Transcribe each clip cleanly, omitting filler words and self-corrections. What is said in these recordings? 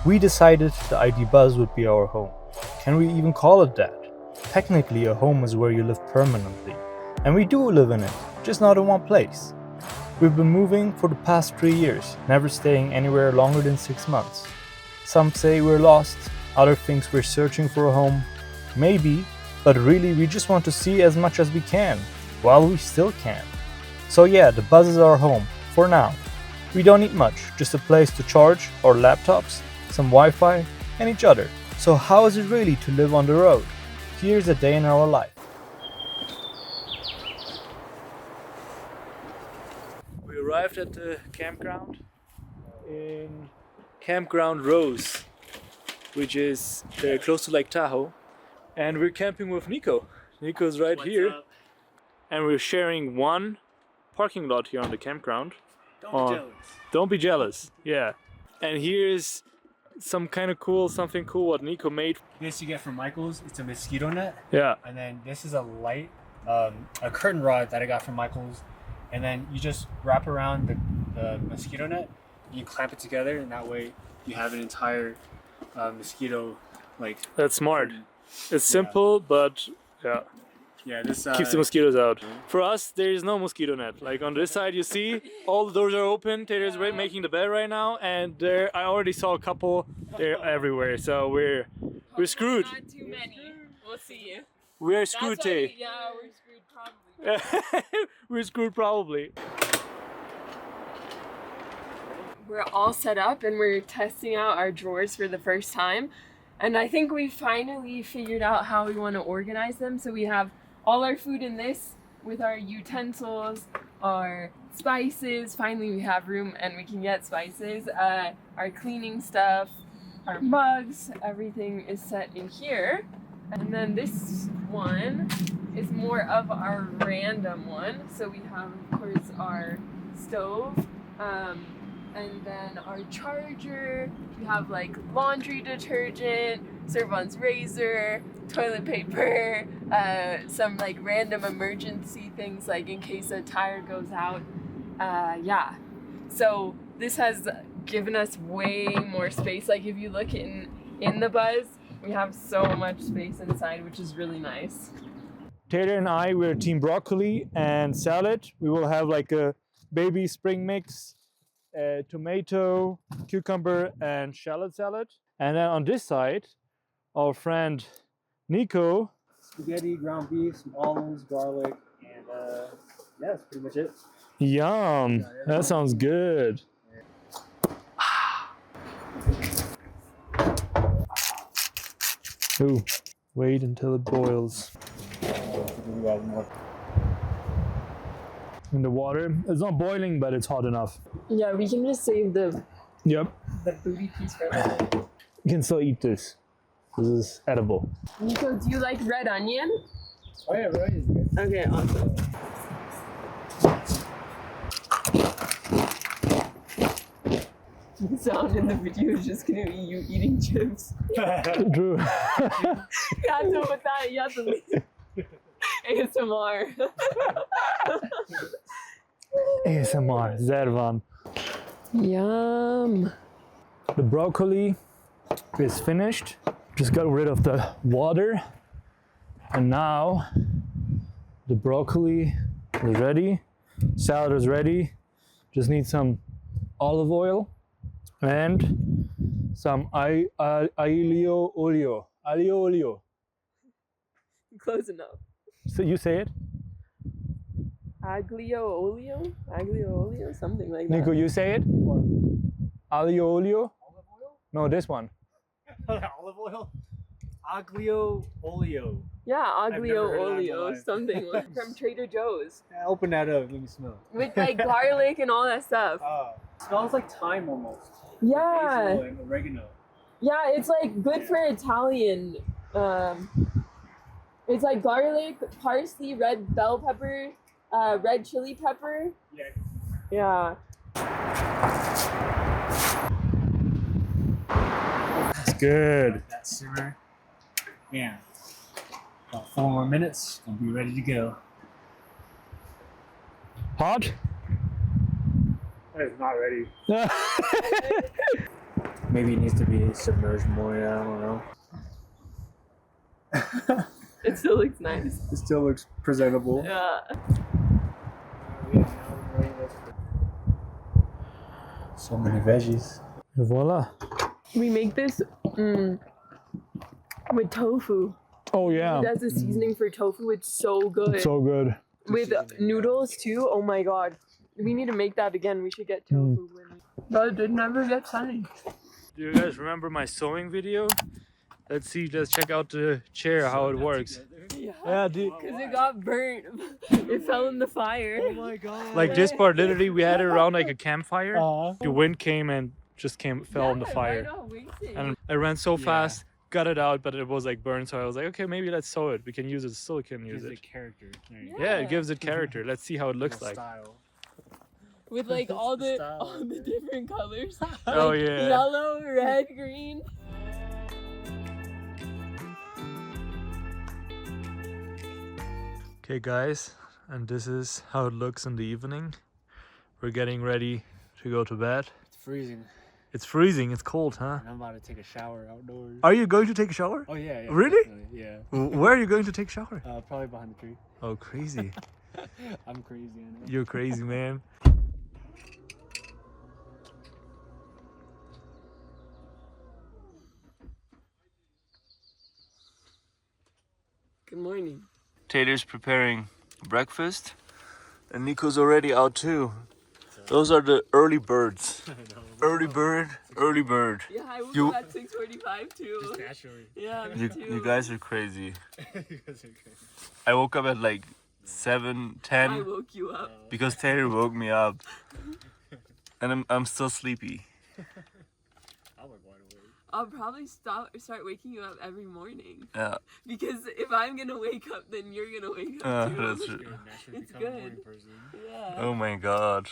We decided the ID bus would be our home. Can we even call it that? Technically, a home is where you live permanently. And we do live in it, just not in one place. We've been moving for the past 3 years, never staying anywhere longer than 6 months. Some say we're lost, others think we're searching for a home. Maybe, but really we just want to see as much as we can, while we still can. So yeah, the bus is our home, for now. We don't need much, just a place to charge our laptops, some Wi-Fi, and each other. So how is it really to live on the road? Here's a day in our life. We arrived at the campground in Campground Rose, which is close to Lake Tahoe, and we're camping with Nico. Nico's right What's here, up? and we're sharing one parking lot here on the campground. Don't be jealous. Don't be jealous, yeah. And here's something cool what Nico made. This you get from Michael's. It's a mosquito net. Yeah. And then this is a light, a curtain rod that I got from Michael's. And then you just wrap around the mosquito net. You clamp it together, and that way you have an entire mosquito That's smart. It's simple, but yeah. Yeah, this Keeps the mosquitoes out. For us, there is no mosquito net. Like on this side, you see all the doors are open. Taylor's making the bed right now, and there I already saw a couple. They're everywhere, so we're screwed. Not too many. We'll see. We're screwed, Tay. Yeah, we're screwed probably. We're screwed probably. We're all set up and we're testing out our drawers for the first time. And I think we finally figured out how we want to organize them. So we have all our food in this with our utensils, our spices. Finally, we have room and we can get spices. Our cleaning stuff, our mugs, everything is set in here. And then this one is more of our random one. So we have, of course, our stove. And then our charger, we have like laundry detergent, Servon's razor, toilet paper, some like random emergency things like in case a tire goes out. Yeah, so this has given us way more space. Like if you look in the bus, we have so much space inside, which is really nice. Taylor and I, we're team broccoli and salad. We will have like a baby spring mix. Tomato, cucumber, and shallot salad. And then on this side, our friend Nico. spaghetti, ground beef, some olives, garlic, and yeah, that's pretty much it. Yum! That sounds good. Ooh, wait until it boils. In the water, it's not boiling, but it's hot enough. Yeah, we can just save the booty piece for later. You can still eat this. This is edible. Nico, do you like red onion? Oh yeah, right. Is good. Okay, awesome. The sound in the video is just gonna be you eating chips. True. You have to put that, you have to leave. ASMR. ASMR, Zervan. Yum. The broccoli is finished. Just got rid of the water. And now the broccoli is ready. Salad is ready. Just need some olive oil and some aglio olio. Aglio olio. Close enough. So you say it? Aglio olio? Aglio olio? Something like that. Nico, you say it? Aglio olio? Olive oil? No, this one. Olive oil? Aglio olio. Yeah, aglio never heard that in my olio, life. something like from Trader Joe's. Yeah, open that up. Let me smell. With like garlic and all that stuff. Smells like thyme almost. Yeah. Basil and oregano. Yeah, it's like good for Italian. It's like garlic, parsley, red bell pepper, red chili pepper. Yeah. Yeah. It's good. Let that simmer. Yeah. About 4 more minutes. Gonna be ready to go. Hot? That is not ready. Maybe it needs to be submerged more. Yeah, I don't know. It still looks nice. It still looks presentable. Yeah. So many veggies. Voila. We make this with tofu. Oh yeah. That's a seasoning for tofu. It's so good. So good. With noodles too. Oh my god. We need to make that again. We should get tofu. But it never gets sunny. Do you guys remember my sewing video? Let's check out the chair, how it works. Yeah, dude. Because it got burnt. It fell in the fire. Oh my god. Like this part, literally, we had it around like a campfire. The wind came and fell in the fire. And I ran so fast, got it out, but it was like burned. So I was like, okay, maybe let's sew it. We can use it, still can use it. Character. Yeah, it gives it character. Let's see how it looks like. Style. With like all the different colors. Oh Like yeah. yellow, red, green. Okay guys, and this is how it looks in the evening. We're getting ready to go to bed. It's freezing. It's freezing, it's cold, huh? And I'm about to take a shower outdoors. Are you going to take a shower? Oh yeah. Really? Definitely, yeah. Where are you going to take a shower? Probably behind the tree. Oh, crazy. I'm crazy. I know. You're crazy, man. Good morning. Taylor's preparing breakfast, and Nico's already out too. Those are the early birds. Early bird, early bird. Yeah, I woke You- up at 6:45 too. Naturally. Yeah, me too. You guys are crazy. You guys are crazy. I woke up at like 7, 10 I woke you up. because Taylor woke me up, and I'm still sleepy. I'm like wide awake. I'll probably start waking you up every morning. Yeah, Because if I'm gonna wake up, then you're gonna wake up too. that's true. You're gonna naturally It's become a good. morning person. Yeah. Oh my god.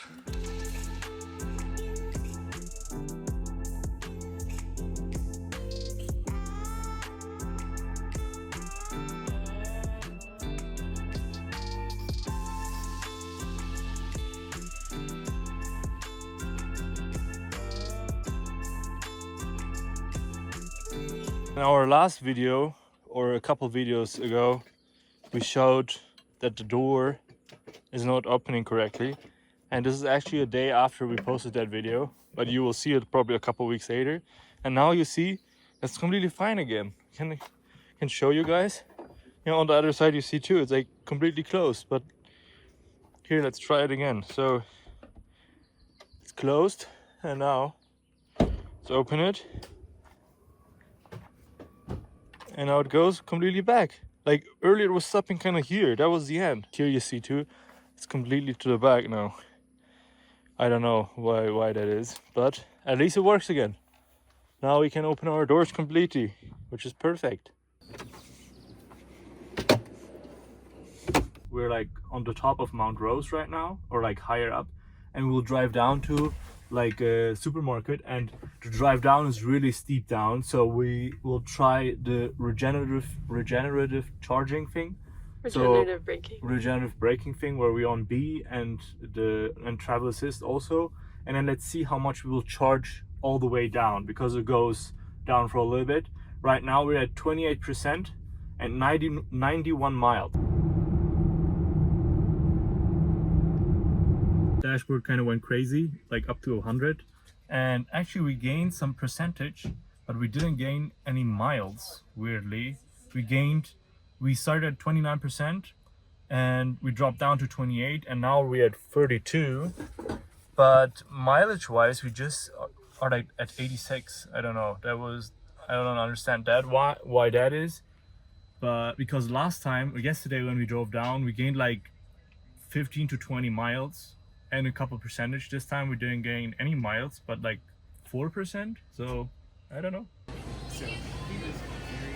In our last video, or a couple videos ago, we showed that the door is not opening correctly, and this is actually a day after we posted that video, but you will see it probably a couple weeks later. And now you see it's completely fine again. Can show you guys. You know, on the other side you see too, it's like completely closed. But here, let's try it again. So it's closed, and now let's open it. And now it goes completely back. Like earlier it was stopping kind of here. That was the end. Here you see too, it's completely to the back now. I don't know why that is, but at least it works again. Now we can open our doors completely, which is perfect. We're like on the top of Mount Rose right now, or like higher up, and we'll drive down to like a supermarket, and the drive down is really steep down, so we will try the regenerative charging thing. Regenerative braking. Regenerative braking thing, where we're on B and travel assist also, and then let's see how much we will charge all the way down, because it goes down for a little bit. Right now we're at 28% and 91 miles. Dashboard kind of went crazy, like up to 100, and actually we gained some percentage, but we didn't gain any miles. Weirdly, we started at 29% and we dropped down to 28, and now we're at 32, but mileage wise we just are like at 86. I don't know, I don't understand that, why that is, but because yesterday when we drove down, we gained like 15 to 20 miles and a couple percentage. This time we didn't gain any miles, but like 4%, so I don't know. So he was very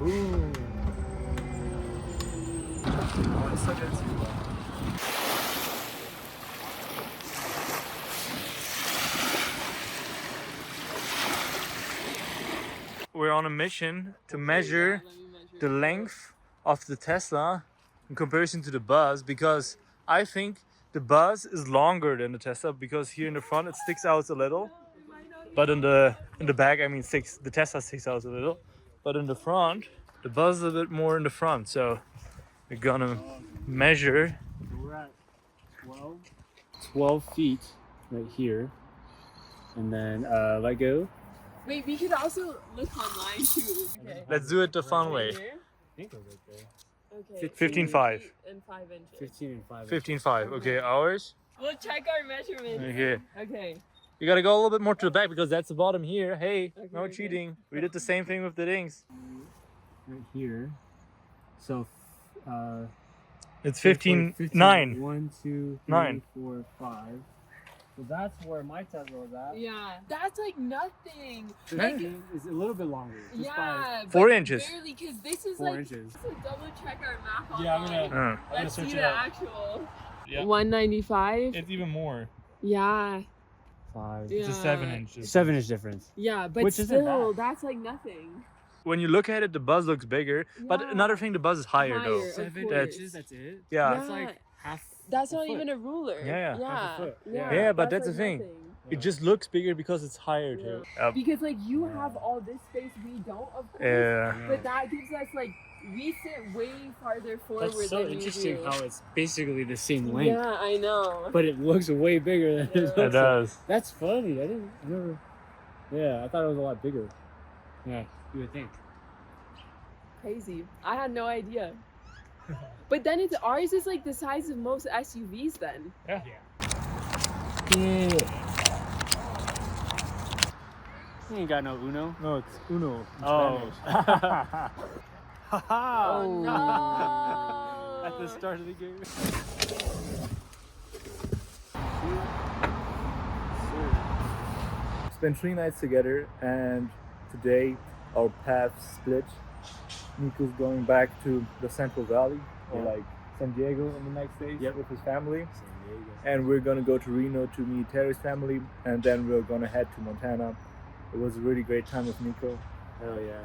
Ooh. Oh, it's so good too. we're on a mission to measure the length of the Tesla in comparison to the Buzz, because I think the Buzz is longer than the Tesla, because here in the front it sticks out a little, but in the back, I mean, the Tesla sticks out a little, but in the front the Buzz is a bit more in the front. So we're gonna measure. So we're at 12 feet right here, and then let go. Wait, we could also look online too. Okay. Let's do it the fun way. Here? I think it was right there. Okay. 15.5. And 5 inches. 15 and 5. 15.5. Okay, ours. We'll check our measurements. Okay. Okay. You gotta go a little bit more to the back because that's the bottom here. Hey, Okay, no okay. cheating. We did the same thing with the things. Right here. So, It's 15.9. 1, 2, 3, 9. 4, 5. So that's where my Tesla was at. Yeah. That's like nothing. The Like, thing is a little bit longer. Just yeah. 4 but inches. Barely, because this is 4 like. inches. So double check our map online. Yeah, I'm gonna Let's search see it the up. actual. Yeah. 195. It's even more. Yeah. 5. Yeah. It's a 7 inch. 7 inch difference. Yeah, but Which isn't still, bad. that's like nothing. When you look at it, the Buzz looks bigger. But Yeah. another thing, the Buzz is higher though. Higher. Of 7 course. inches, that's it? Yeah. That's like half. That's a not foot. even a ruler. Yeah, yeah. Yeah. Half a foot. Yeah, but that's like the thing. nothing. It just looks bigger because it's higher too. Because like you have all this space, we don't, of course. Yeah. But that gives us like we sit way farther forward That's so than interesting you do. how it's basically the same length. Yeah, I know. But it looks way bigger than it Yeah. looks It like. does. That's funny. I never. Yeah, I thought it was a lot bigger. Yeah, you would think. Crazy. I had no idea. But then ours is like the size of most SUVs then. Yeah. You ain't got no Uno. No, it's Uno. In Oh. Spanish. Oh no. At the start of the game. Spent 3 nights together, and today our paths split. Nico's going back to the Central Valley, or Yeah. like San Diego in the next days Yep. with his family. San Diego. And we're gonna go to Reno to meet Terry's family, and then we're gonna head to Montana. It was a really great time with Nico. Hell yeah.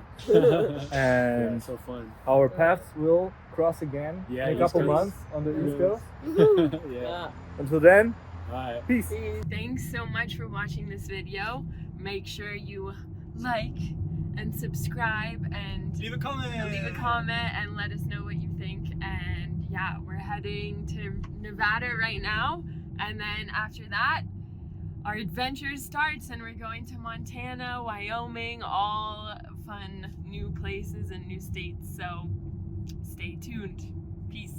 And Yeah, so fun. our paths will cross again Yeah, in a East couple Coast. months on the East Yeah. Coast. Woohoo. Yeah. Until then, Alright. peace. Thanks so much for watching this video. Make sure you like and subscribe and Leave a comment. and let us know what you think. And yeah, we're heading to Nevada right now, and then after that our adventure starts and we're going to Montana, Wyoming, all fun new places and new states. So stay tuned. Peace.